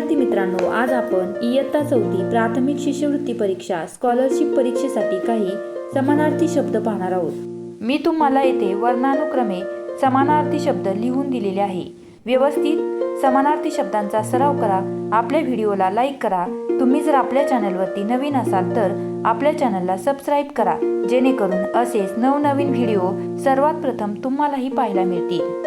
विद्यार्थी मित्रांनो, आज आपण इयत्ता 4 प्राथमिक शिष्यवृत्ती परीक्षा स्कॉलरशिप परीक्षेसाठी काही समानार्थी शब्द पाहणार आहोत। मी तुम्हाला येथे वर्णानुक्रमे समानार्थी शब्द लिहून दिलेले आहे। व्यवस्थित समानार्थी शब्दांचा सराव करा। आपल्या व्हिडिओला लाईक करा। तुम्ही जर आपल्या चॅनलवरती नवीन असाल तर आपल्या चॅनलला सबस्क्राईब करा, जेणेकरून असेच नवनवीन व्हिडिओ सर्वात प्रथम तुम्हालाही पाहायला मिळतील।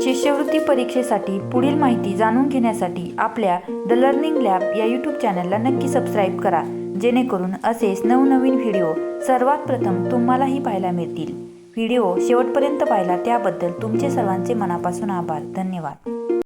शिष्यवृत्ती परीक्षेसाठी पुढील माहिती जाणून घेण्यासाठी आपल्या द लर्निंग लॅब या यूट्यूब चॅनलला नक्की सबस्क्राईब करा, जेणेकरून असेच नवनवीन व्हिडिओ सर्वात प्रथम तुम्हालाही पाहायला मिळतील। व्हिडिओ शेवटपर्यंत पाहिला त्याबद्दल तुमचे सर्वांचे मनापासून आभार। धन्यवाद।